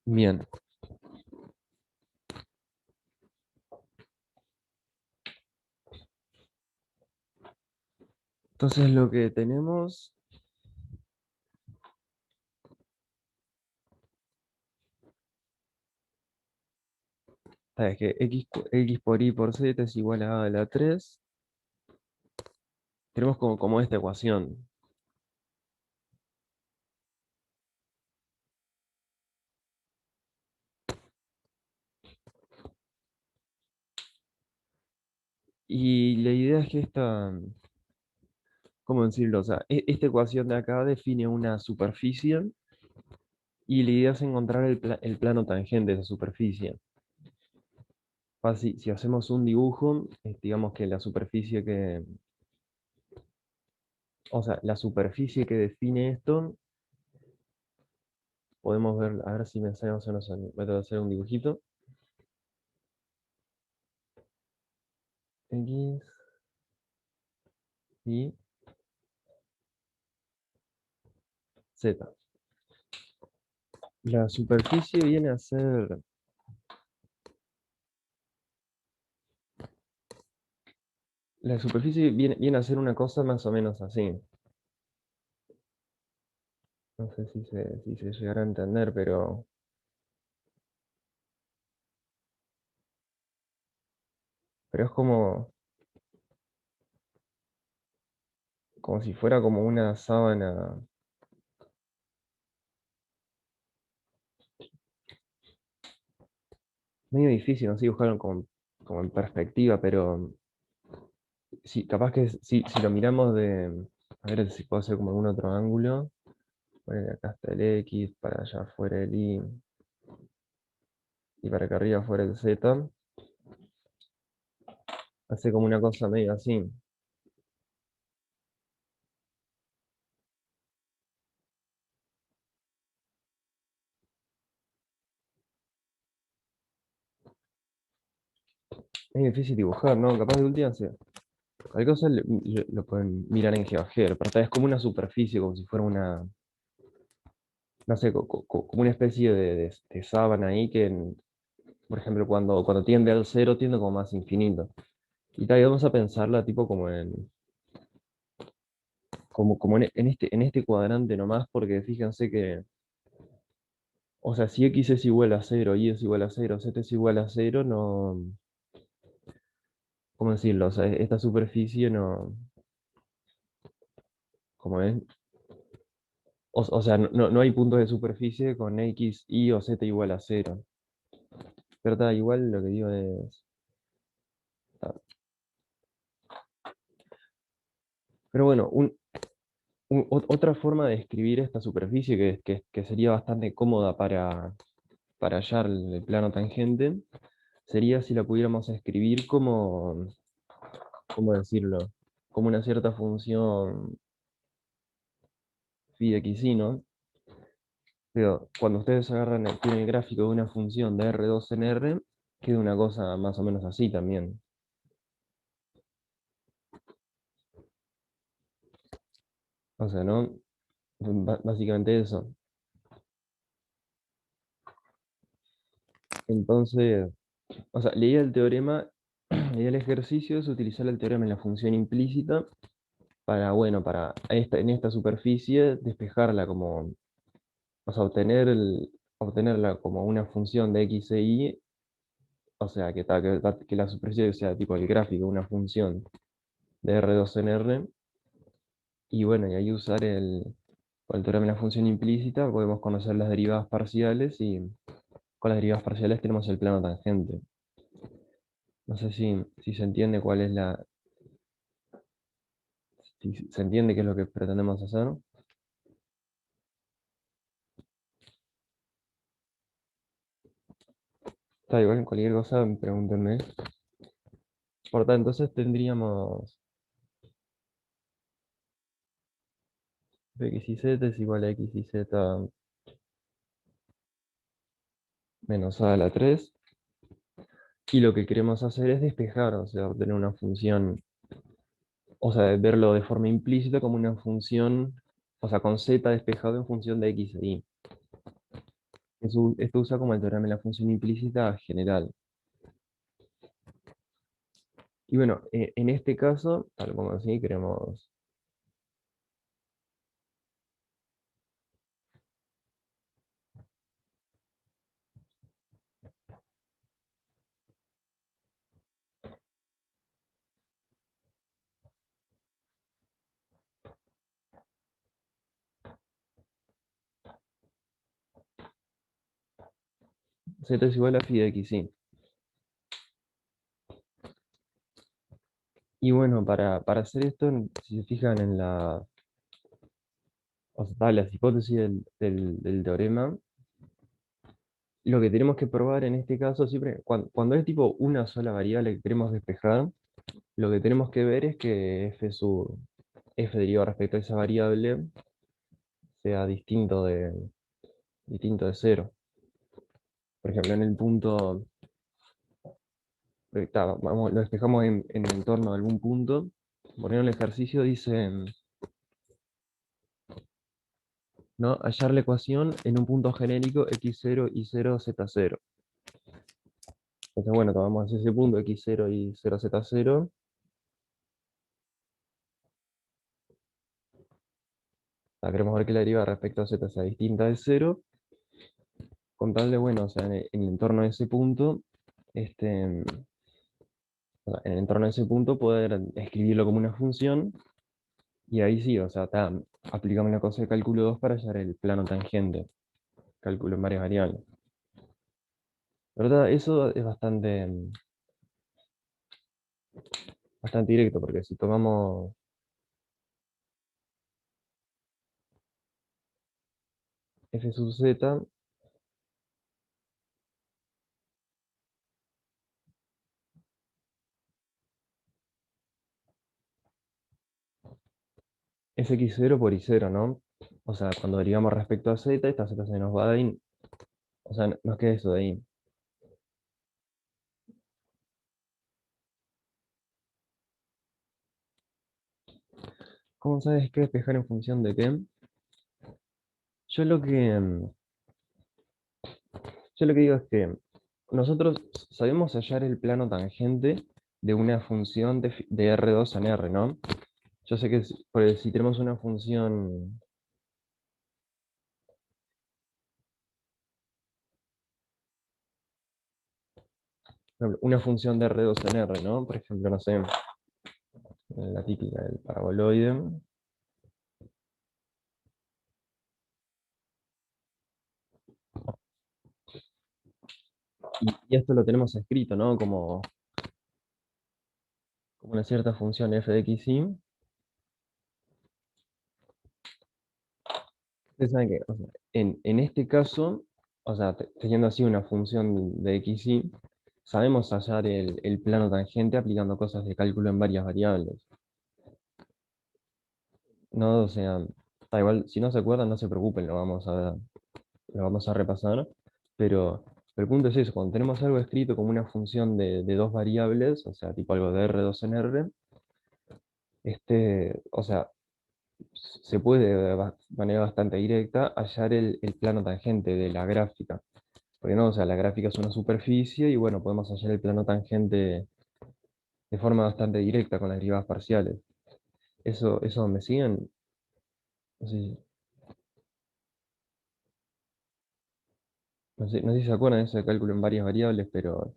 Bien, entonces lo que tenemos es que x por y por z es igual a la 3. Tenemos como esta ecuación. Y la idea es que ¿cómo decirlo? O sea, esta ecuación de acá define una superficie y la idea es encontrar el plano tangente de esa superficie. Si hacemos un dibujo, digamos que o sea, la superficie que define esto, podemos ver, a ver si me sale más o menos, voy a hacer un dibujito. X, Y, Z. La superficie viene a ser, la superficie viene a ser una cosa más o menos así. No sé si se llegará a entender, pero es como si fuera como una sábana. Medio difícil, no sé dibujarlo como en perspectiva, pero sí, capaz que si lo miramos a ver si puedo hacer como algún otro ángulo. Poner acá está el X, para allá fuera el Y, y para acá arriba fuera el Z. Hace como una cosa medio así. Es difícil dibujar, ¿no? Capaz de última, cualquier cosa lo pueden mirar en GeoGebra, pero esta es como una superficie, como si fuera no sé, como una especie de sábana ahí por ejemplo, cuando tiende al cero, tiende como más infinito. Y tal, y vamos a pensarla tipo como en este cuadrante nomás, porque fíjense que, o sea, si x es igual a cero, y es igual a cero, z es igual a cero, no, ¿cómo decirlo? O sea, esta superficie no, como es, o sea, no hay puntos de superficie con x, y o z igual a cero. Pero está, igual lo que digo es... ah, Pero bueno, otra forma de escribir esta superficie que sería bastante cómoda para hallar el plano tangente sería si la pudiéramos escribir ¿cómo decirlo? Como una cierta función phi de x y, ¿no? Pero cuando ustedes tienen el gráfico de una función de R2 en R, queda una cosa más o menos así también. O sea, ¿no? Básicamente eso. Entonces, o sea, leía el teorema, leía el ejercicio es utilizar el teorema en la función implícita para, bueno, en esta superficie despejarla como, o sea, obtenerla como una función de x e y, o sea, que la superficie sea tipo el gráfico, una función de R2 en R, y bueno, y ahí usar con el teorema de la función implícita podemos conocer las derivadas parciales y con las derivadas parciales tenemos el plano tangente. No sé si se entiende cuál es si se entiende qué es lo que pretendemos hacer. Está igual, cualquier cosa, pregúntenme. Por tanto, entonces tendríamos x y z es igual a x y z menos a la 3. Y lo que queremos hacer es despejar, o sea, obtener una función, o sea, verlo de forma implícita como una función, o sea, con z despejado en función de x e y. Esto usa como el teorema de la función implícita general. Y bueno, en este caso, tal como así, queremos z es igual a phi de x, sí. Y bueno, para hacer esto, si se fijan en o sea, las hipótesis del teorema, lo que tenemos que probar en este caso, siempre, cuando es tipo una sola variable que queremos despejar, lo que tenemos que ver es que f derivado respecto a esa variable sea distinto de cero. Por ejemplo, en el punto, lo despejamos en el entorno de algún punto. Por ejemplo, el ejercicio dice, ¿no? Hallar la ecuación en un punto genérico x0 y 0 z0. Entonces, bueno, tomamos ese punto x0 y 0 z0. Queremos ver que la deriva respecto a z sea distinta de cero, con tal de, bueno, o sea, en el entorno de ese punto, este, o sea, en el entorno de ese punto poder escribirlo como una función, y ahí sí, o sea, aplicamos la cosa de cálculo 2 para hallar el plano tangente, cálculo en varias variables. La verdad, eso es bastante directo, porque si tomamos f sub z, es x0 por y0, ¿no? O sea, cuando derivamos respecto a z, esta z se nos va de ahí, o sea, nos queda eso de ahí. ¿Cómo sabes qué despejar en función de qué? Yo lo que, yo lo que digo es que nosotros sabemos hallar el plano tangente de una función de R2 en R, ¿no? Yo sé que si tenemos una función, por ejemplo, una función de R2 en R, ¿no? Por ejemplo, no sé, la típica del paraboloide. Y esto lo tenemos escrito, ¿no? Como una cierta función f de x, y. Ustedes saben que, o sea, en este caso, o sea, teniendo así una función de x, y, sabemos hallar el plano tangente aplicando cosas de cálculo en varias variables. No, o sea, da igual, si no se acuerdan, no se preocupen, lo vamos a repasar. Pero el punto es eso, cuando tenemos algo escrito como una función de dos variables, o sea, tipo algo de R2 en R, o sea, se puede de manera bastante directa hallar el plano tangente de la gráfica. Porque no, o sea, la gráfica es una superficie y bueno, podemos hallar el plano tangente de forma bastante directa con las derivadas parciales. Eso me siguen. No sé, no sé si se acuerdan de ese cálculo en varias variables, pero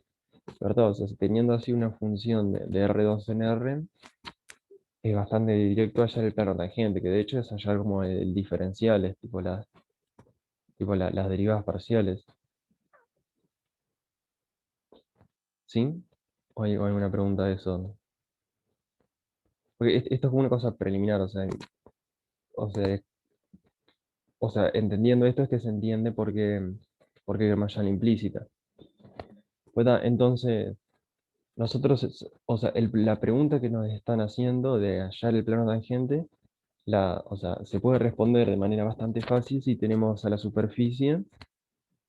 ¿verdad? O sea, teniendo así una función de R2 en R, es bastante directo hallar el plano tangente, que de hecho es hallar como el diferencial, es las derivadas parciales. ¿Sí? O hay alguna pregunta de eso? Porque esto es como una cosa preliminar, o sea, entendiendo esto es que se entiende por qué queremos hallar la implícita. Pues, entonces, nosotros, o sea, la pregunta que nos están haciendo de hallar el plano tangente, o sea, se puede responder de manera bastante fácil si tenemos a la superficie,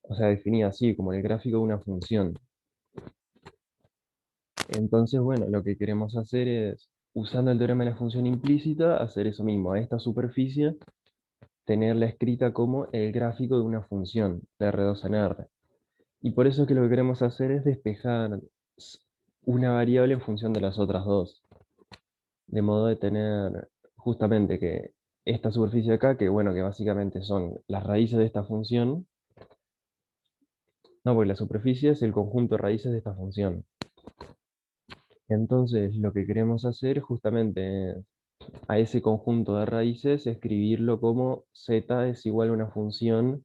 o sea, definida así, como el gráfico de una función. Entonces, bueno, lo que queremos hacer es, usando el teorema de la función implícita, hacer eso mismo. A esta superficie tenerla escrita como el gráfico de una función de R2 en R. Y por eso es que lo que queremos hacer es despejar una variable en función de las otras dos. De modo de tener justamente que esta superficie acá, que bueno, que básicamente son las raíces de esta función. No, porque la superficie es el conjunto de raíces de esta función. Entonces, lo que queremos hacer justamente es a ese conjunto de raíces escribirlo como z es igual a una función,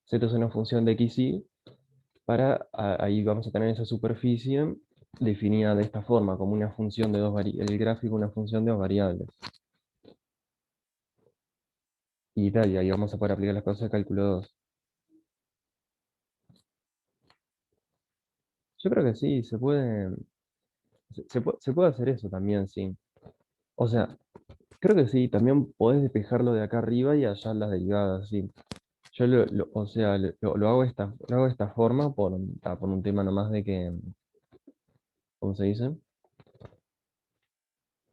z es una función de x, y ahí vamos a tener esa superficie definida de esta forma, como una función de dos variables, el gráfico una función de dos variables. Y tal, y ahí vamos a poder aplicar las cosas de cálculo 2. Yo creo que sí, se puede hacer eso también, sí. O sea, creo que sí, también podés despejarlo de acá arriba y allá las derivadas, sí. Yo o sea, lo hago lo hago de esta forma por un tema nomás de que, ¿cómo se dice?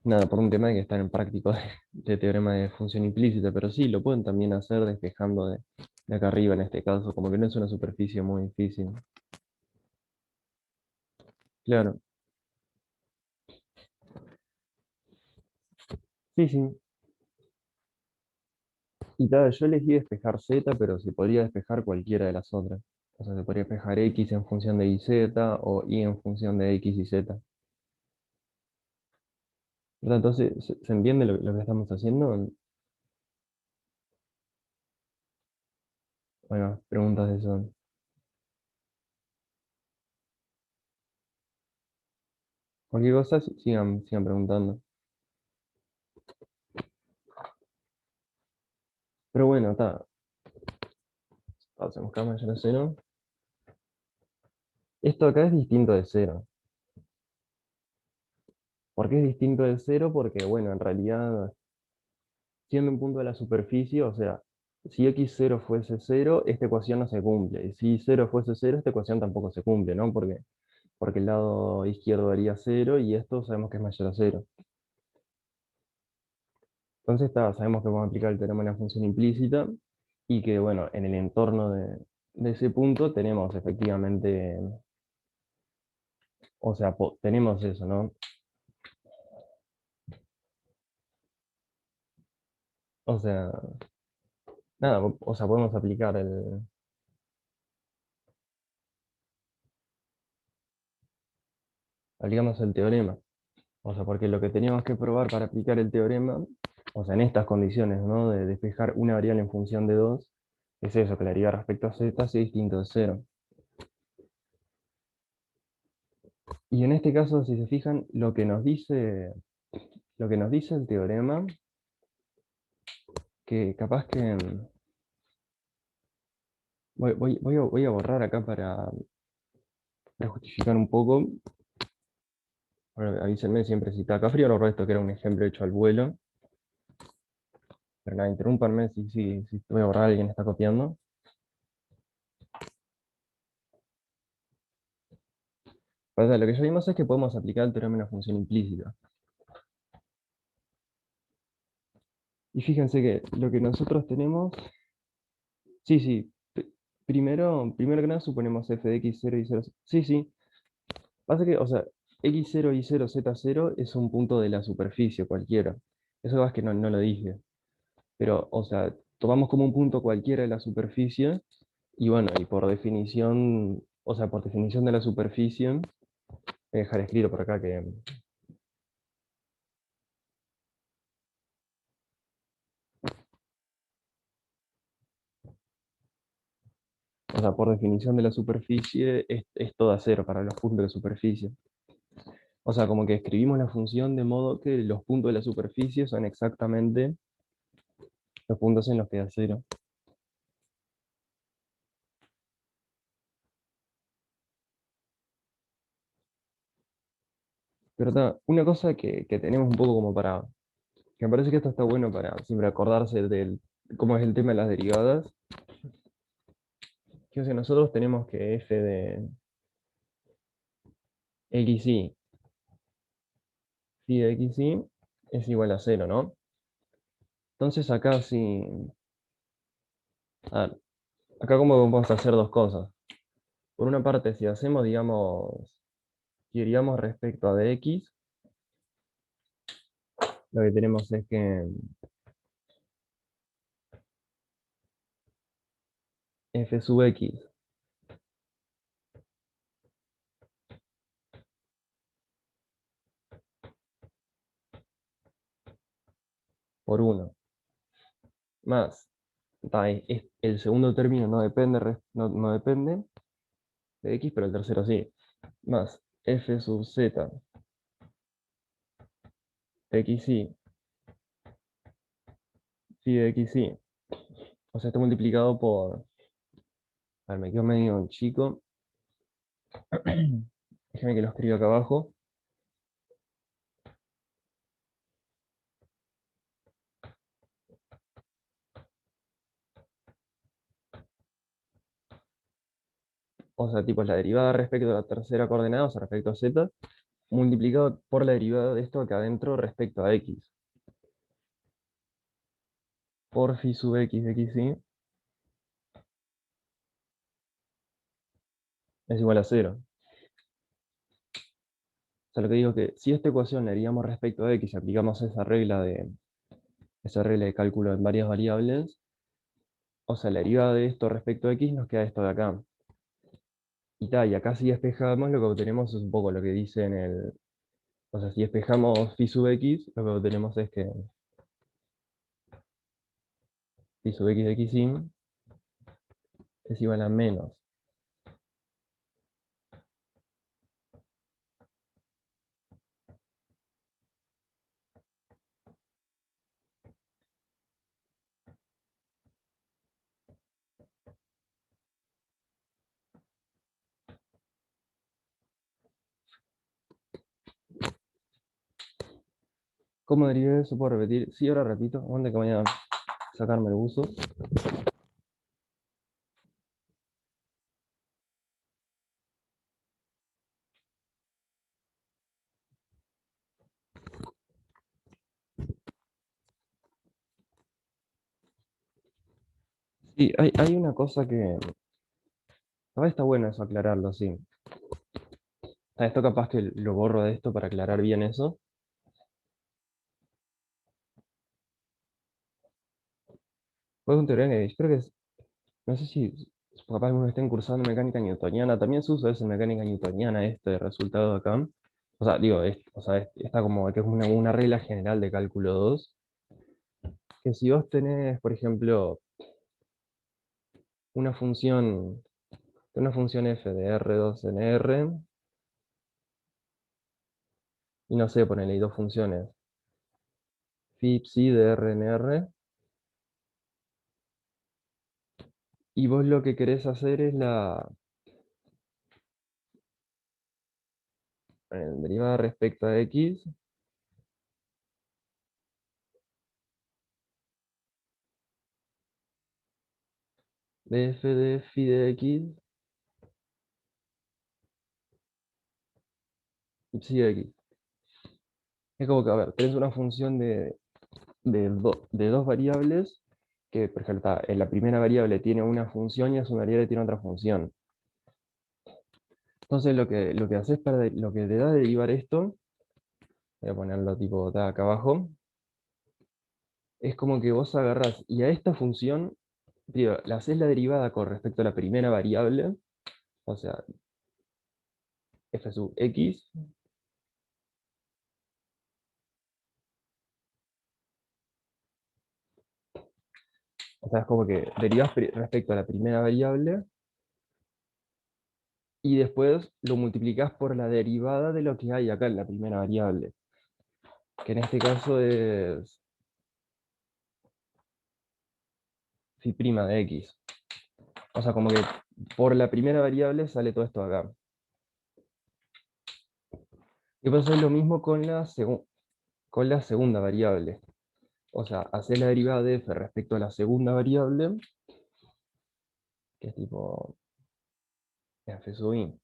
Nada, por un tema de que están en práctico de teorema de función implícita, pero sí, lo pueden también hacer despejando de acá arriba en este caso, como que no es una superficie muy difícil. Claro, sí, sí. Y tal, yo elegí despejar z, pero se podría despejar cualquiera de las otras. O sea, se podría despejar x en función de y z o y en función de x y z. ¿Verdad? Entonces, ¿se entiende lo que estamos haciendo? Bueno, preguntas de eso. Cualquier cosa, sigan preguntando. Pero bueno, está. Hacemos cama mayor a cero. Esto acá es distinto de cero. ¿Por qué es distinto de cero? Porque, bueno, en realidad, siendo un punto de la superficie, o sea, si x0 fuese cero, esta ecuación no se cumple. Y si cero fuese cero, esta ecuación tampoco se cumple, ¿no? Porque el lado izquierdo daría cero y esto sabemos que es mayor a cero. Entonces sabemos que vamos a aplicar el teorema de la función implícita y que, bueno, en el entorno de ese punto tenemos efectivamente, o sea, tenemos eso, ¿no? O sea, nada, o sea, podemos aplicar aplicamos el teorema. O sea, porque lo que teníamos que probar para aplicar el teorema, o sea, en estas condiciones, ¿no? De despejar una variable en función de dos, es eso, que la deriva respecto a z es distinto de cero. Y en este caso, si se fijan, lo que nos dice el teorema, que capaz que voy a borrar acá para justificar un poco. Bueno, avísenme siempre si está acá frío, lo resto que era un ejemplo hecho al vuelo. Pero nada, interrúmpanme si voy a borrar, alguien está copiando. O sea, lo que ya vimos es que podemos aplicar el teorema a una función implícita. Y fíjense que lo que nosotros tenemos, sí, sí, primero que nada suponemos f de x0 y 0. Sí, sí, pasa que, o sea, x0 y 0, z0 es un punto de la superficie cualquiera. Eso es que no lo dije. Pero, o sea, tomamos como un punto cualquiera de la superficie y bueno, y por definición, o sea, por definición de la superficie, voy a dejar escrito por acá que, o sea, por definición de la superficie es toda cero para los puntos de superficie. O sea, como que escribimos la función de modo que los puntos de la superficie son exactamente los puntos en los que da cero. Pero una cosa que tenemos un poco como que me parece que esto está bueno para siempre acordarse del cómo es el tema de las derivadas, que o sea, nosotros tenemos que f de xy, phi de xy es igual a cero, ¿no? Entonces acá sí. A ver, acá como vamos a hacer dos cosas. Por una parte, si hacemos, digamos, queríamos respecto a dx, lo que tenemos es que f sub x por uno más, el segundo término no depende, no depende de x, pero el tercero sí, más f sub z xy phi de xy. O sea, está multiplicado por, a ver, me quedo medio chico, déjame que lo escriba acá abajo. O sea, tipo, es la derivada respecto a la tercera coordenada, o sea, respecto a z, multiplicado por la derivada de esto acá adentro respecto a x. Por phi sub x de xy es igual a cero. O sea, lo que digo es que si esta ecuación la haríamos respecto a x y aplicamos esa regla de cálculo en varias variables, o sea, la derivada de esto respecto a x nos queda esto de acá. Y tal, y acá si despejamos, lo que obtenemos es un poco lo que dice en el... O sea, si despejamos phi sub x, lo que obtenemos es que phi sub x de xy es igual a menos. ¿Cómo derivé eso? ¿Puedo repetir? Sí, ahora repito. ¿Dónde que voy a sacarme el buzo? Sí, hay una cosa que... A ver, está bueno eso aclararlo, sí. Esto capaz que lo borro de esto para aclarar bien eso. Fue un teorema que creo que es... No sé si capaz algunos estén cursando mecánica newtoniana. También se usa eso en mecánica newtoniana, este resultado acá. O sea, digo, está como que es una regla general de cálculo 2 que si vos tenés, por ejemplo, una función, una función f de R2 en R, y no sé, ponele ahí dos funciones, phi psi de R en R, y vos lo que querés hacer es la derivada respecto a x de f de phi de x y psi de x. Es como que, a ver, tenés una función de dos variables que, por ejemplo, en la primera variable tiene una función y en la segunda variable tiene otra función. Entonces, lo que haces lo que te da de derivar esto, voy a ponerlo tipo de acá abajo, es como que vos agarrás y a esta función, digo, le haces la derivada con respecto a la primera variable, o sea, f sub x, o sea, es como que derivas respecto a la primera variable y después lo multiplicás por la derivada de lo que hay acá en la primera variable, que en este caso es phi prima de x. O sea, como que por la primera variable sale todo esto acá. Y pasa lo mismo con la segunda variable. O sea, hacer la derivada de f respecto a la segunda variable, que es tipo f sub i.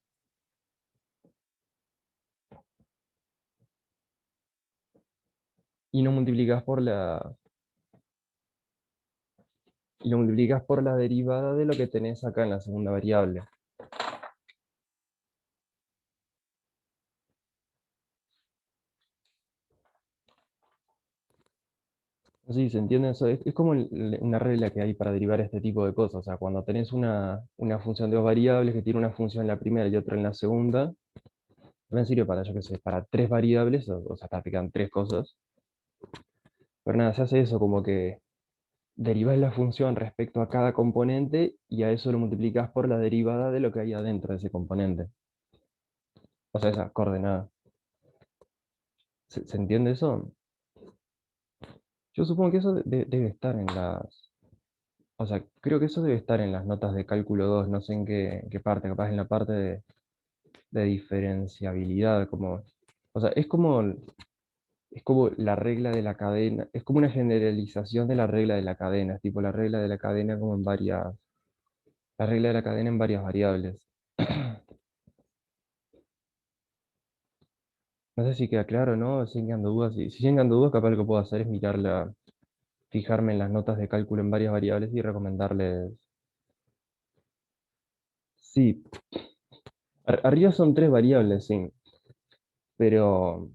Y no multiplicas por la... y lo multiplicas por la derivada de lo que tenés acá en la segunda variable. No sé si se entiende eso. Es como una regla que hay para derivar este tipo de cosas. O sea, cuando tenés una función de dos variables que tiene una función en la primera y otra en la segunda, también sirve para, yo qué sé, para tres variables, o sea, te quedan tres cosas. Pero nada, se hace eso, como que derivas la función respecto a cada componente y a eso lo multiplicas por la derivada de lo que hay adentro de ese componente. O sea, esa coordenada. ¿Se entiende eso? Yo supongo que eso debe estar en las... O sea, creo que eso debe estar en las notas de cálculo 2, no sé en qué parte, capaz en la parte de diferenciabilidad, como... O sea, es como la regla de la cadena, es como una generalización de la regla de la cadena, es tipo la regla de la cadena como en varias... La regla de la cadena en varias variables. No sé si queda claro, ¿no? Siguen quedando dudas. Si siguen quedando dudas, capaz lo que puedo hacer es mirarla, fijarme en las notas de cálculo en varias variables y recomendarles. Sí, arriba son tres variables, sí, pero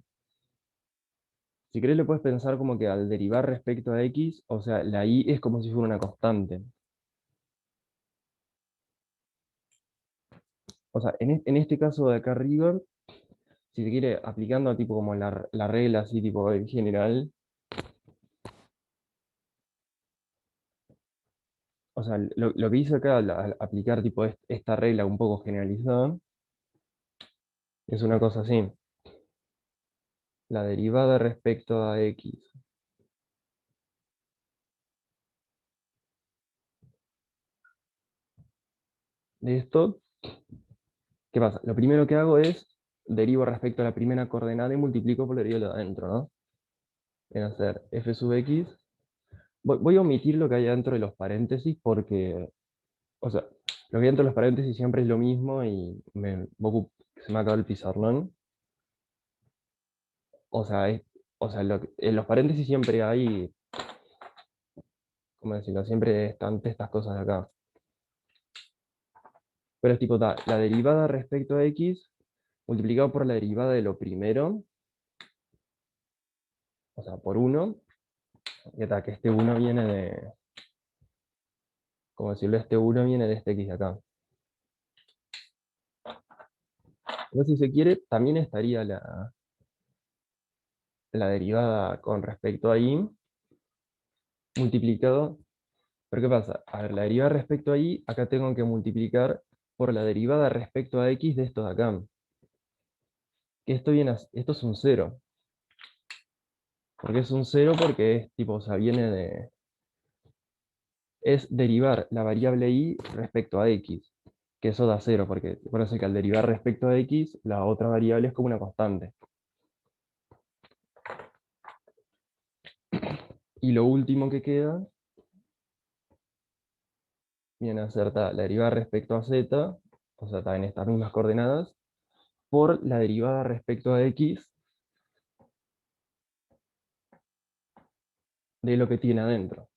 si querés lo puedes pensar como que al derivar respecto a x, o sea, la y es como si fuera una constante. O sea, en este caso de acá arriba, si se quiere aplicando tipo como la regla así tipo en general, o sea, lo que hice acá al aplicar tipo esta regla un poco generalizada, es una cosa así. La derivada respecto a x de esto, ¿qué pasa? Lo primero que hago es derivo respecto a la primera coordenada y multiplico por la derivada de adentro, ¿no? En hacer f sub x. Voy a omitir lo que hay dentro de los paréntesis porque, o sea, lo que hay dentro de los paréntesis siempre es lo mismo y se me acaba el pizarrón. O sea, en los paréntesis siempre hay, ¿cómo decirlo? Siempre están estas cosas de acá. Pero es tipo, la derivada respecto a x multiplicado por la derivada de lo primero, o sea, por uno, y está, que este uno viene de, como decirlo, este uno viene de este x de acá. Entonces, si se quiere, también estaría la derivada con respecto a y multiplicado. Pero ¿qué pasa? A ver, la derivada respecto a y, acá tengo que multiplicar por la derivada respecto a x de esto de acá. Que esto es un cero. ¿Por qué es un cero? Porque es tipo, o sea, viene de... Es derivar la variable y respecto a x. Que eso da cero, porque parece que al derivar respecto a x, la otra variable es como una constante. Y lo último que queda viene a ser la derivada respecto a z, o sea, está en estas mismas coordenadas, por la derivada respecto a x de lo que tiene adentro.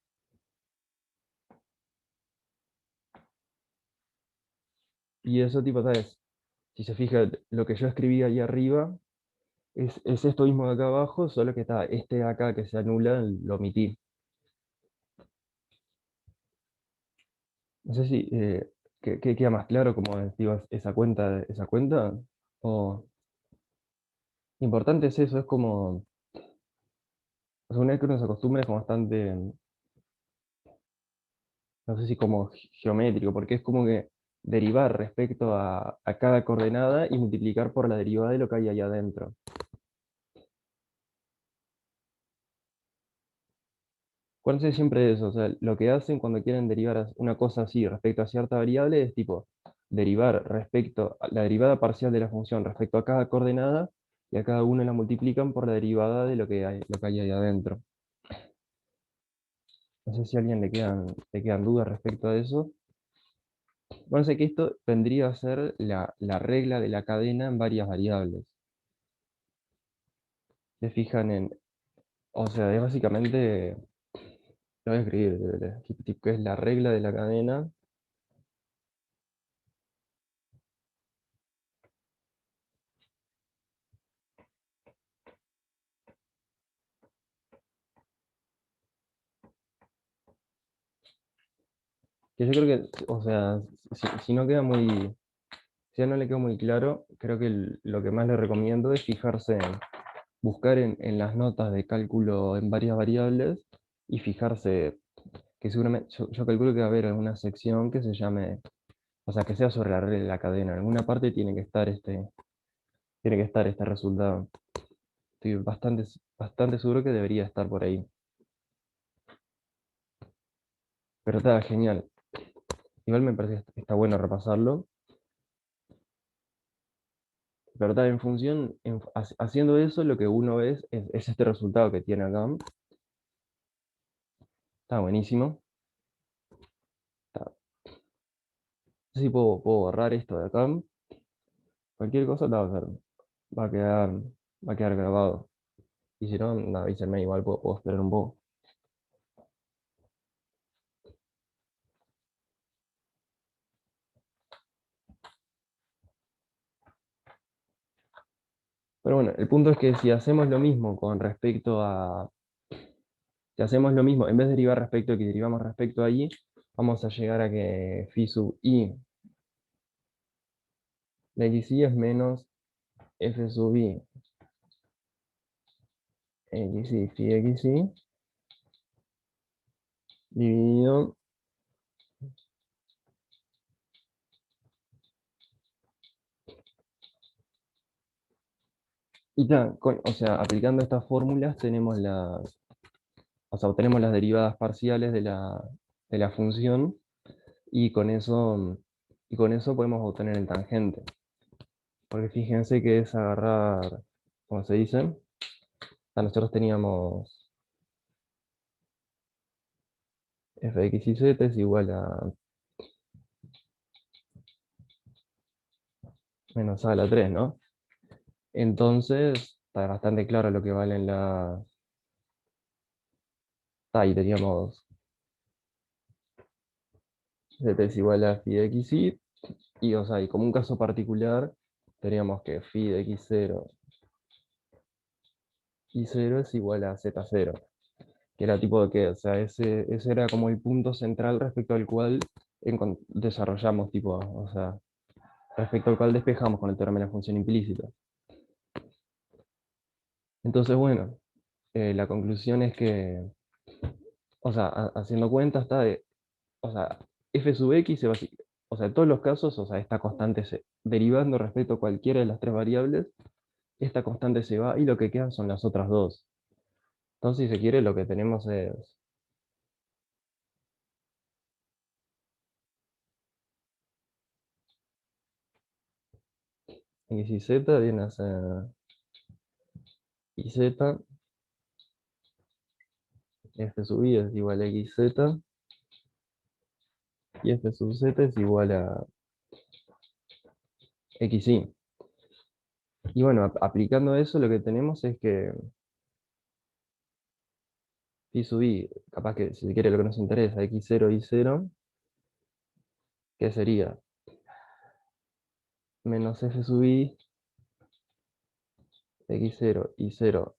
Y eso tipo, ¿sabes? Si se fija, lo que yo escribí ahí arriba es esto mismo de acá abajo, solo que está este de acá que se anula, lo omití. No sé si queda más claro como digo, esa cuenta. O importante es eso, es como, o sea, una vez que uno se acostumbra es como bastante, no sé si como geométrico, porque es como que derivar respecto a cada coordenada y multiplicar por la derivada de lo que hay allá adentro. Acuérdense siempre de eso, o sea, lo que hacen cuando quieren derivar una cosa así respecto a cierta variable es tipo derivar respecto a la derivada parcial de la función respecto a cada coordenada y a cada una la multiplican por la derivada de lo que hay ahí adentro. No sé si a alguien le quedan dudas respecto a eso. Bueno, sé que esto vendría a ser la regla de la cadena en varias variables. Se fijan en, o sea, es básicamente Lo voy a escribir, que es la regla de la cadena. Que yo creo que, o sea, si no queda muy, si ya no le quedó muy claro, creo que lo que más le recomiendo es fijarse en buscar en las notas de cálculo en varias variables y fijarse que seguramente, yo calculo que va a haber alguna sección que se llame, o sea, que sea sobre la regla de la cadena. En alguna parte tiene que estar este resultado. Estoy bastante seguro que debería estar por ahí. Pero está genial. Igual me parece que está bueno repasarlo. Pero está en función, haciendo eso, lo que uno ve es este resultado que tiene acá. Está buenísimo. Está- no sé si puedo borrar esto de acá. Cualquier cosa va a quedar, va a quedar grabado. Y si no, nada, avísenme, igual puedo esperar un poco. Pero bueno, el punto es que si hacemos lo mismo con respecto a, si hacemos lo mismo, en vez de derivar respecto a que derivamos respecto a y, vamos a llegar a que phi sub i de xy es menos f sub i xy phi xy dividido. Y ya, o sea, aplicando estas fórmulas tenemos o sea, obtenemos las derivadas parciales de la función y y con eso podemos obtener el tangente. Porque fíjense que es agarrar, ¿cómo se dice? Nosotros teníamos f de x y z es igual a menos a a la 3, ¿no? Entonces, está bastante claro lo que valen las... Ahí teníamos z es igual a phi de x y, o sea, y como un caso particular, teníamos que phi de x0 y 0 es igual a z0, que era tipo de que, o sea, ese era como el punto central respecto al cual desarrollamos, tipo, o sea, respecto al cual despejamos con el teorema de la función implícita. Entonces, bueno, la conclusión es que, o sea, haciendo cuenta, o sea, f sub x o sea, en todos los casos, o sea, esta constante derivando respecto a cualquiera de las tres variables, esta constante se va y lo que quedan son las otras dos. Entonces, si se quiere, lo que tenemos es x y z viene a ser y z, f sub y es igual a xz, y f sub z es igual a xy. Y bueno, aplicando eso, lo que tenemos es que phi sub i, capaz que si se quiere lo que nos interesa, x0 y 0, que sería menos f sub i, x0 y 0,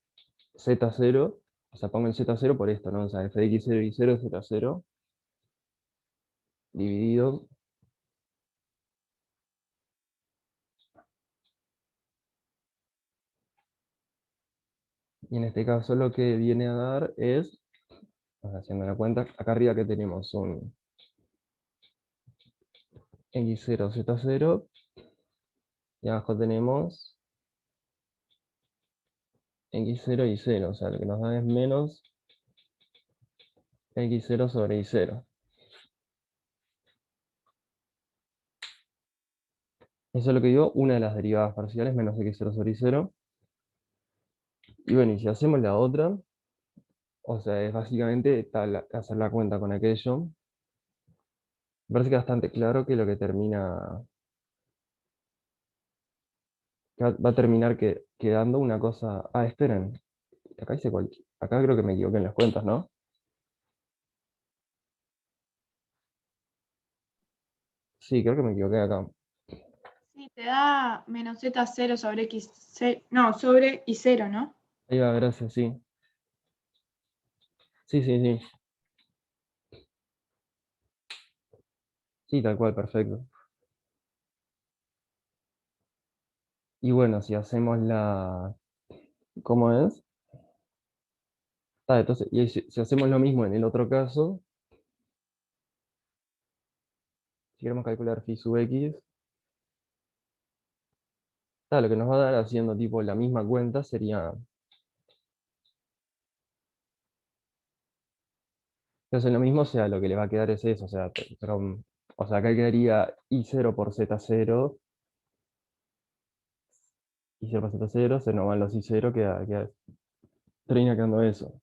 z0, o sea, pongo el z0 por esto, ¿no? O sea, f de x0 y 0 z0, dividido, y en este caso lo que viene a dar es, o sea, haciendo la cuenta, acá arriba que tenemos un x0, z0, y abajo tenemos x0 y 0, o sea, lo que nos da es menos x0 sobre y0. Eso es lo que dio una de las derivadas parciales, menos x0 sobre y0. Y bueno, y si hacemos la otra, o sea, es básicamente hacer la cuenta con aquello. Me parece que es bastante claro que lo que termina, que va a terminar quedando una cosa. Ah, esperen, acá creo que me equivoqué en las cuentas, ¿no? Sí, creo que me equivoqué acá. Sí, te da menos z0 sobre x, no, sobre y 0, ¿no? Ahí va, gracias, sí. Sí, sí, sí. Sí, tal cual, perfecto. Y bueno, si hacemos la... ¿Cómo es? Entonces, y si hacemos lo mismo en el otro caso, si queremos calcular phi sub x, lo que nos va a dar haciendo tipo la misma cuenta sería... Entonces lo mismo, o sea, lo que le va a quedar es eso, o sea, o sea, acá quedaría i0 por z0, i0 por z0, se nos van los i0, termina quedando eso.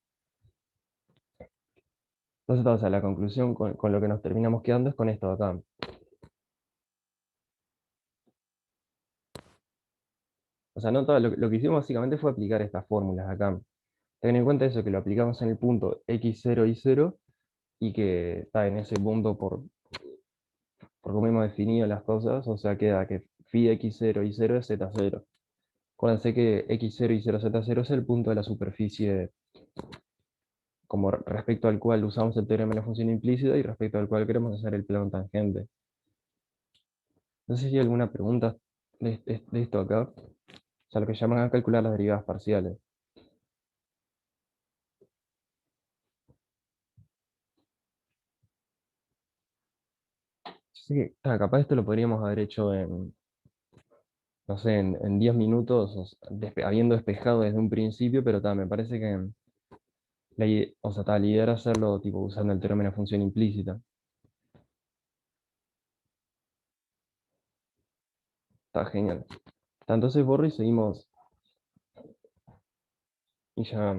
Entonces, o sea, la conclusión con lo que nos terminamos quedando es con esto de acá. O sea, no todo, lo que hicimos básicamente fue aplicar estas fórmulas acá. Ten en cuenta eso, que lo aplicamos en el punto x0 y 0, y que está en ese punto por cómo hemos definido las cosas, o sea, queda que phi x0 y 0 es z0. Acuérdense que x0 y 0 z0 es el punto de la superficie como respecto al cual usamos el teorema de la función implícita y respecto al cual queremos hacer el plano tangente. No sé si hay alguna pregunta de esto acá, o sea, lo que llaman a calcular las derivadas parciales. Así que, capaz esto lo podríamos haber hecho en, no sé, en 10 minutos, habiendo despejado desde un principio, pero me parece que o sea, la idea era hacerlo tipo usando el teorema de la función implícita. Está genial. Entonces borro y seguimos, y ya,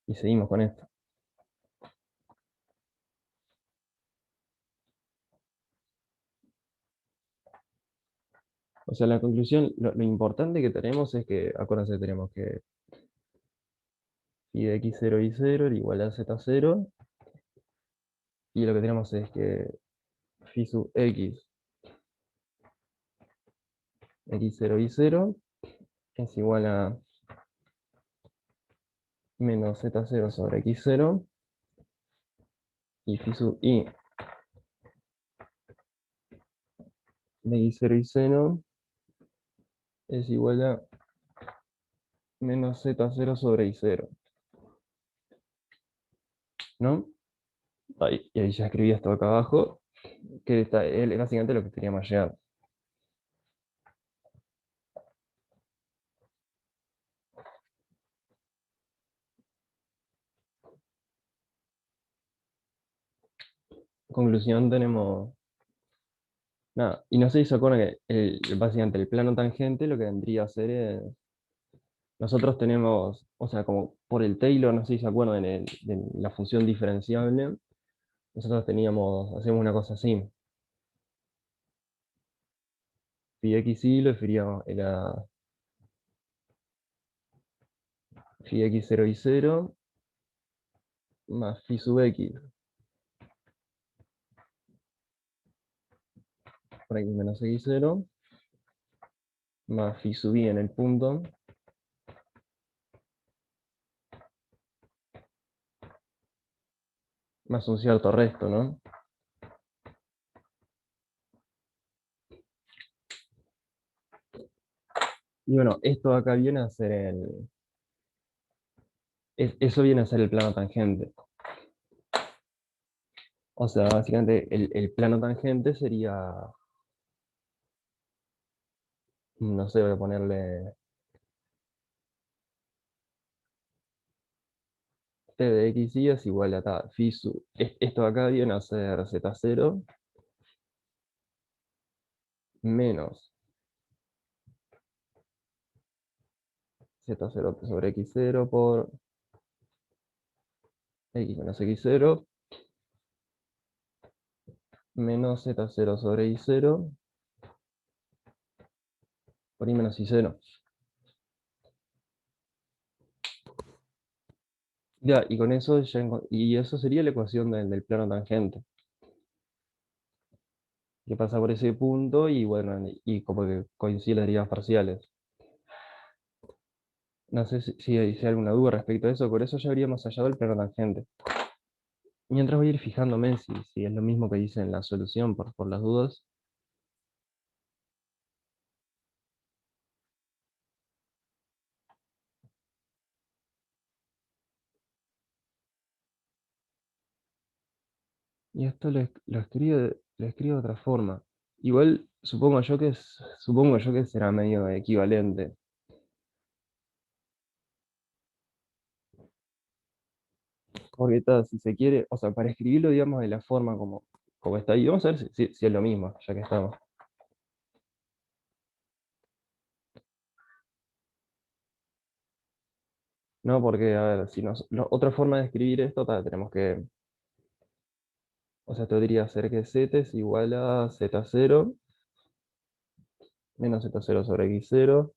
y seguimos con esto. O sea, la conclusión, lo importante que tenemos es que, acuérdense, tenemos que phi de x0 y 0 igual a z0, y lo que tenemos es que phi sub x, x0 y 0 es igual a menos z0 sobre x0, y phi sub i de x0 y 0 es igual a menos z0 sobre i0, ¿no? Y ahí ya escribí esto acá abajo, que es básicamente lo que queríamos llegar. Conclusión, tenemos... Nada, y no sé si se acuerdan que básicamente el plano tangente lo que vendría a ser es... Nosotros tenemos, o sea, como por el Taylor, no sé si se acuerdan de la función diferenciable, nosotros hacemos una cosa así. Phi x y lo era phi x0 y 0 más phi sub x por x menos x0 más phi sub y en el punto más un cierto resto, ¿no? Y bueno, esto acá viene a ser eso viene a ser el plano tangente. O sea, básicamente el plano tangente sería, no sé, voy a ponerle t de x y es igual a phi sub. Esto de acá viene a ser z0 menos z0 sobre x0 por x menos x0 menos z0 sobre y0 por y menos y0. Ya, y con eso y eso sería la ecuación del plano tangente. que pasa por ese punto y bueno, y como que coinciden las derivas parciales. No sé si hay alguna duda respecto a eso, por eso ya habríamos hallado el plano tangente. Mientras voy a ir fijándome si es lo mismo que dice en la solución, por las dudas. Y esto lo escribo de otra forma. Igual supongo yo que será medio equivalente. Porque si se quiere, o sea, para escribirlo, digamos, de la forma como está ahí, vamos a ver si es lo mismo, ya que estamos. No, porque, a ver, si otra forma de escribir esto, tenemos que, o sea, esto diría ser que z es igual a z0 menos z0 sobre x0.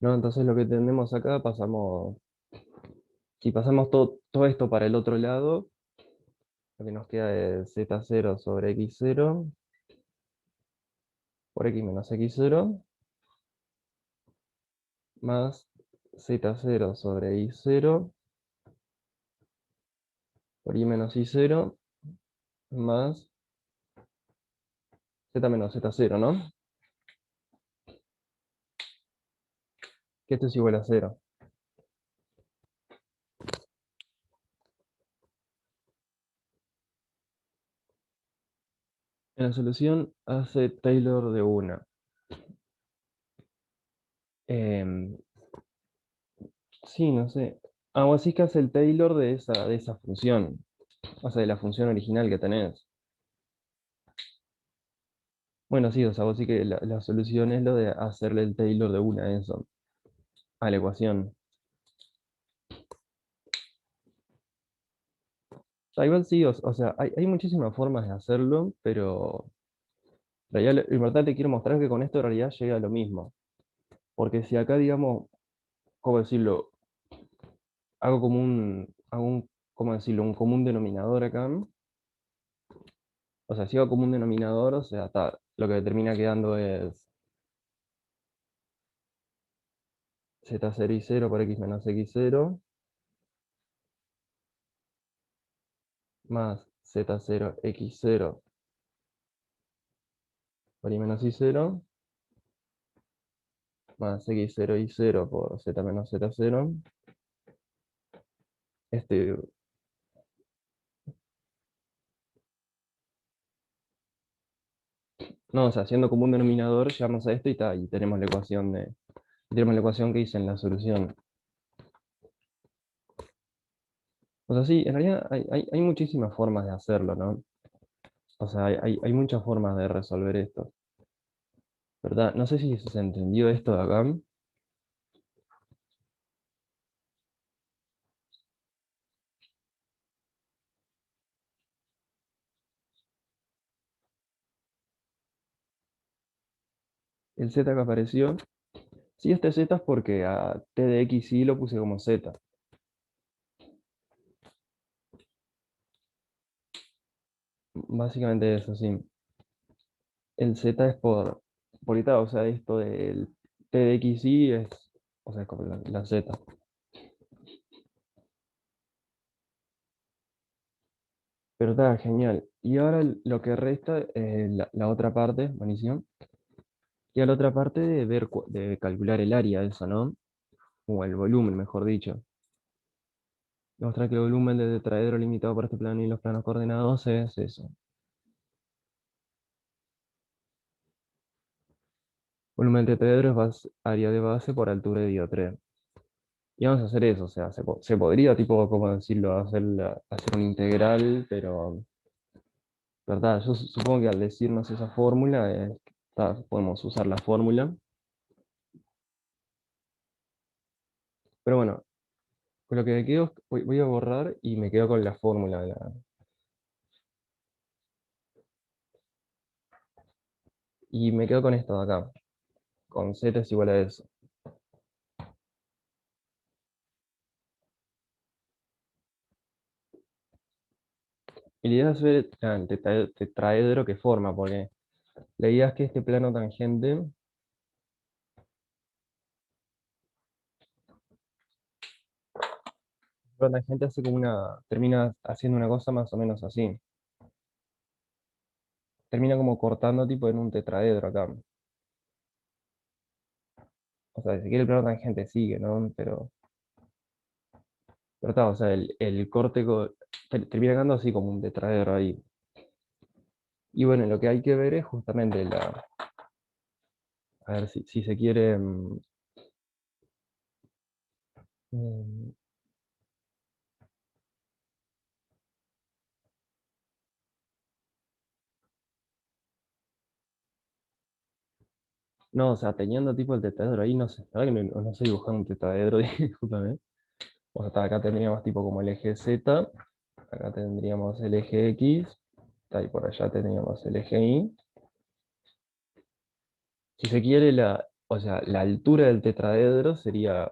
¿No? Entonces lo que tenemos acá, si pasamos todo esto para el otro lado, lo que nos queda es z0 sobre x0 por x menos x0 más z0 sobre y0 por y menos y0 más z menos z0, ¿no? Que esto es igual a 0. En la solución hace Taylor de una. Em, sí, no sé. Algo así que hace el Taylor de esa función. O sea, de la función original que tenés. Bueno, sí, o sea, vos sí que la solución es lo de hacerle el Taylor de una a eso, a la ecuación. O sea, igual sí, o sea, hay muchísimas formas de hacerlo, pero en realidad lo importante quiero mostrar que con esto en realidad llega a lo mismo. Porque si acá, digamos, ¿cómo decirlo? ¿Cómo decirlo? Un común denominador acá. O sea, si hago como un denominador, o sea, lo que termina quedando es z0 y 0 por x menos x0 más z0 x0 por y menos y0 más x0 y0 por z menos z0. Este, no, o sea, haciendo como un denominador, llegamos a esto y tenemos la ecuación que hice en la solución. O sea, sí, en realidad hay muchísimas formas de hacerlo, ¿no? O sea, hay muchas formas de resolver esto, ¿verdad? No sé si se entendió esto de acá. El z que apareció. Sí, este z es porque a t de x y lo puse como z. Básicamente eso, sí. El z es por eta, o sea, esto del t de x y es, o sea, es como la z. Pero está genial. Y ahora lo que resta es la otra parte, buenísimo. Y a la otra parte de de calcular el área de eso, ¿no? O el volumen, mejor dicho. Demostrar que el volumen del tetraedro limitado por este plano y los planos coordenados es eso. Volumen del tetraedro es área de base por altura de dioptreo. Y vamos a hacer eso, o sea, se podría, tipo, como decirlo, hacer un integral, pero, ¿verdad? Yo supongo que al decirnos esa fórmula, podemos usar la fórmula. Pero bueno, con lo que me quedo, voy a borrar y me quedo con la fórmula. Y me quedo con esto de acá. con z es igual a eso. Y la idea es ver el tetraedro que forma, porque la idea es que este plano tangente hace como termina haciendo una cosa más o menos así. Termina como cortando tipo en un tetraedro acá. O sea, si quiere el plano tangente sigue, ¿no? Pero está, o sea, el corte termina quedando así como un tetraedro ahí. Y bueno, lo que hay que ver es justamente a ver si se quiere. Mm, no, o sea, teniendo tipo el tetraedro ahí, no sé, la verdad que no sé dibujar un tetraedro, discúlpame. O sea, acá tendríamos tipo como el eje Z, acá tendríamos el eje X, y por allá tendríamos el eje Y. Si se quiere, o sea, la altura del tetraedro sería,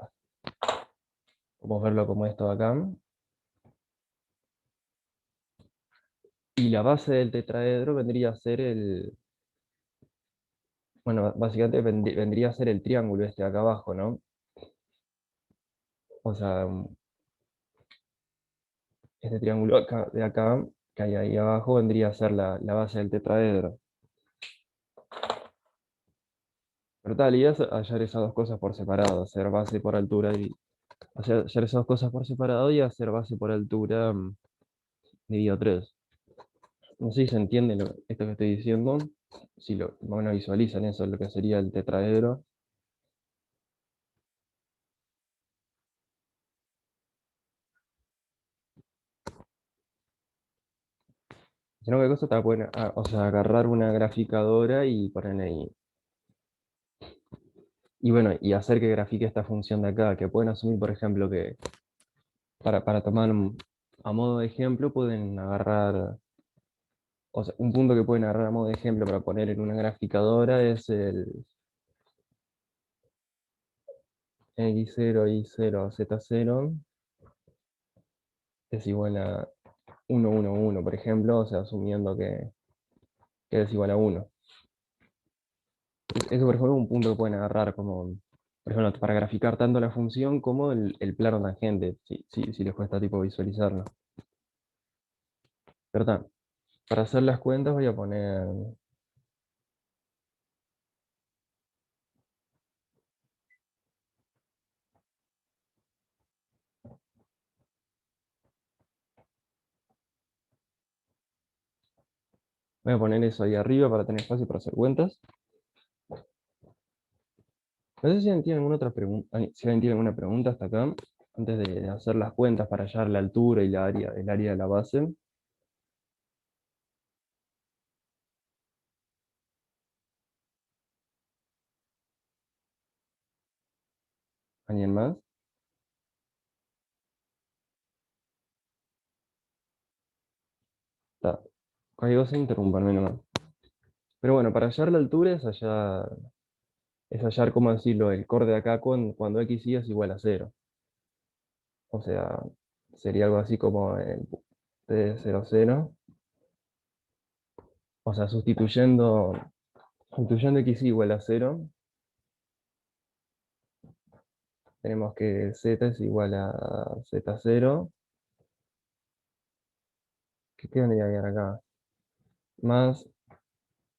vamos a verlo como esto de acá, y la base del tetraedro vendría a ser bueno, básicamente vendría a ser el triángulo este de acá abajo, ¿no? O sea, este triángulo de acá, que hay ahí abajo, vendría a ser la base del tetraedro. Pero tal, y es hallar esas dos cosas por separado, hacer base por altura y hacer esas dos cosas por separado y hacer base por altura dividido 3. No sé si se entiende esto que estoy diciendo, si lo más o menos visualizan eso, lo que sería el tetraedro. Si no, qué cosa te pueden, o sea, agarrar una graficadora y poner ahí. Y bueno, y hacer que grafique esta función de acá, que pueden asumir, por ejemplo, que para tomar a modo de ejemplo, pueden agarrar, o sea, un punto que pueden agarrar a modo de ejemplo para poner en una graficadora es el x0, y0, z0, es igual a 1, 1, 1, por ejemplo, o sea, asumiendo que es igual a 1. Eso, por ejemplo, es un punto que pueden agarrar como, por ejemplo, para graficar tanto la función como el plano tangente, si les cuesta tipo visualizarlo. Pero está, para hacer las cuentas voy a poner eso ahí arriba para tener espacio para hacer cuentas. No sé si alguien tiene alguna otra pregunta, si alguien tiene alguna pregunta hasta acá, antes de hacer las cuentas para hallar la altura y el área de la base. ¿Alguien más? Está. Cualquier cosa, interrúmpanme nomás. Pero bueno, para hallar la altura es hallar, ¿cómo decirlo? El core de acá cuando x y es igual a 0. O sea, sería algo así como el t 0, 0. O sea, sustituyendo x igual a 0, tenemos que z es igual a z0. ¿Qué vendría a quedar acá? Más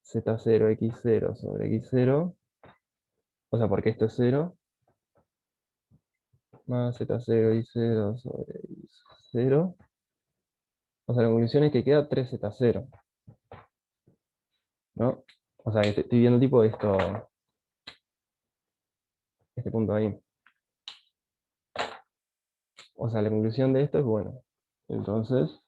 z0 x0 sobre x0. O sea, porque esto es 0. Más z0 y0 sobre y0. O sea, la conclusión es que queda 3z0, ¿no? O sea, estoy viendo tipo este punto ahí. O sea, la conclusión de esto es bueno. Entonces,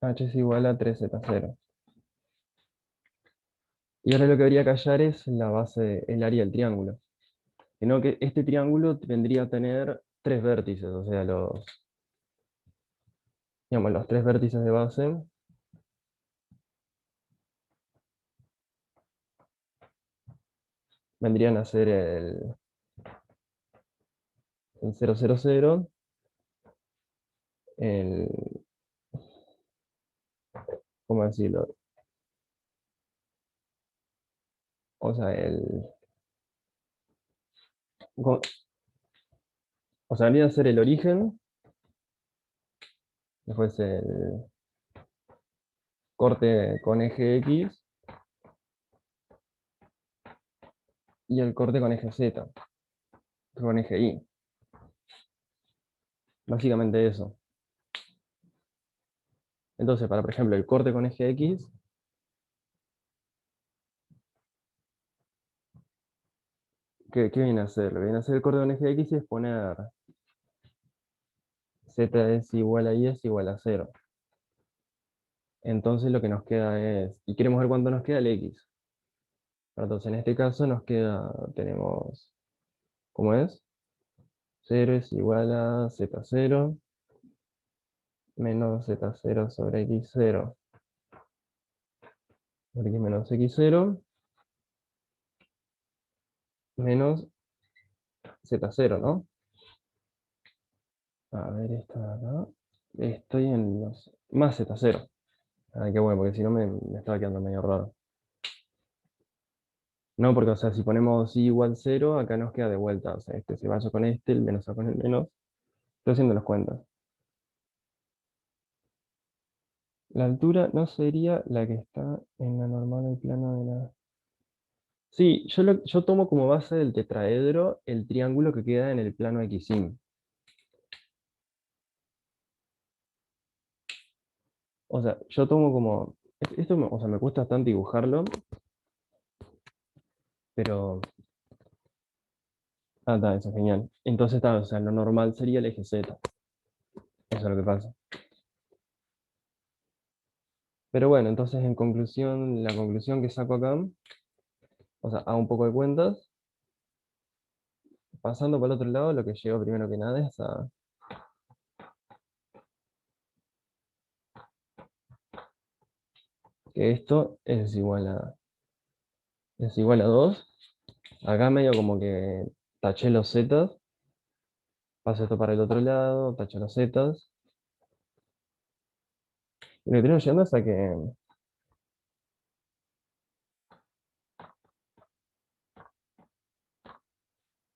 h es igual a 3z0. Y ahora lo que habría que hallar es la base, el área del triángulo. Sino que este triángulo vendría a tener tres vértices, o sea, digamos, los tres vértices de base vendrían a ser el 0, 0, 0, el, ¿cómo decirlo? O sea, co- o sea, vendría a ser el origen, después el corte con eje X y el corte con eje Z, con eje Y. Básicamente eso. Entonces, para, por ejemplo, el corte con eje X, ¿qué viene a hacer? Lo que viene a hacer el corte con eje X es poner Z es igual a Y es igual a 0. Entonces lo que nos queda es, y queremos ver cuánto nos queda el X. Entonces en este caso nos queda, tenemos, ¿cómo es? 0 es igual a Z0 menos Z0 sobre X0 por X menos X0 menos Z0, ¿no? A ver, esto de acá. Estoy en los... más Z0. Ay, qué bueno, porque si no me estaba quedando medio raro. No, porque, o sea, si ponemos y igual 0, acá nos queda de vuelta. O sea, este se vaya con este, el menos va con el menos. Estoy haciendo las cuentas. La altura no sería la que está en la normal del plano de la... Sí, yo tomo como base del tetraedro el triángulo que queda en el plano X. O sea, yo tomo como... Esto, o sea, me cuesta bastante dibujarlo, pero... Ah, está, eso es genial. Entonces está, o sea, lo normal sería el eje Z. Eso es lo que pasa. Pero bueno, entonces en conclusión, la conclusión que saco acá, o sea, hago un poco de cuentas. Pasando por el otro lado, lo que llego primero que nada es a que esto es igual a 2. Acá medio como que taché los zetas, paso esto para el otro lado, tacho los zetas. Y lo que tenemos llegando es a que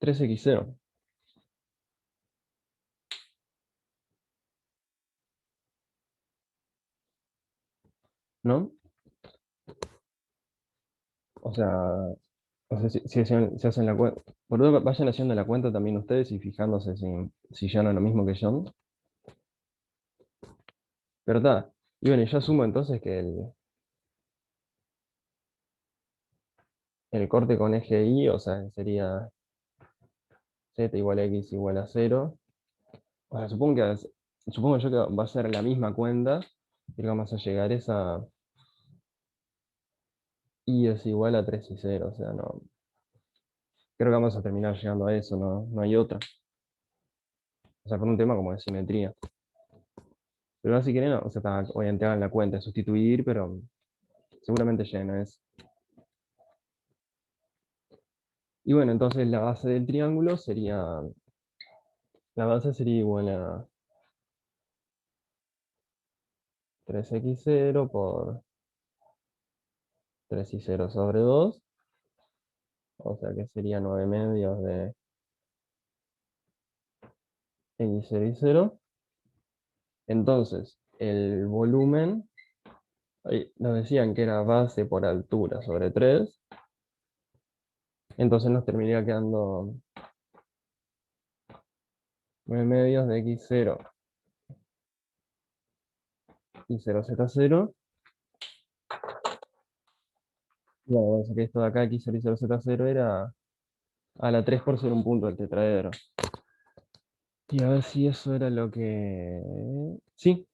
3x0, ¿no? O sea, si hacen la cuenta, por duda vayan haciendo la cuenta también ustedes y fijándose si ya no es lo mismo que yo. Pero está. Y bueno, yo asumo entonces que el corte con eje Y, o sea, sería z igual a x igual a 0. O sea, supongo yo que va a ser la misma cuenta, y lo que vamos a llegar es a y es igual a 3 y 0. O sea, no, creo que vamos a terminar llegando a eso, no hay otra. O sea, por un tema como de simetría. Pero si quieren, o sea, obviamente hagan la cuenta de sustituir, pero seguramente lleguen a eso. Y bueno, entonces la base del triángulo la base sería igual a 3x0 por 3 y 0 sobre 2. O sea que sería 9 medios de x0 y 0. Entonces, el volumen, ahí nos decían que era base por altura sobre 3. Entonces nos terminaría quedando 9 medios de x0 y 0 z0. Y bueno, vamos a que esto de acá, x0 y 0 z0, era a la 3 por ser un punto del tetraedro. Y a ver si eso era lo que... Sí,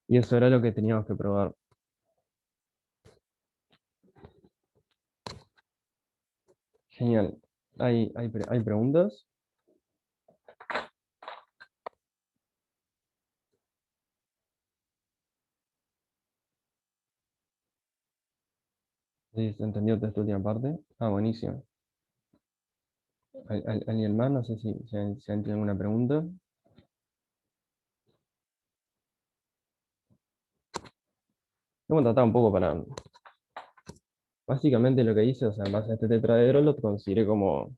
y eso era lo que teníamos que probar. Genial. ¿Hay preguntas? ¿Sí, se entendió toda esta última parte? Ah, buenísimo. ¿Alguien más? No sé si alguien tiene alguna pregunta. Vamos a tratar un poco para... Básicamente lo que hice, o sea, en base a este tetraedro lo consideré como...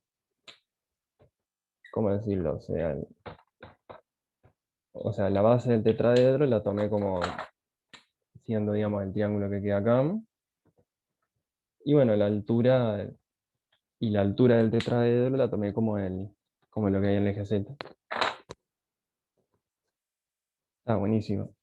¿Cómo decirlo? O sea, la base del tetraedro la tomé como siendo, digamos, el triángulo que queda acá. Y bueno, la altura del tetraedro la tomé como lo que hay en el eje Z. Está buenísimo.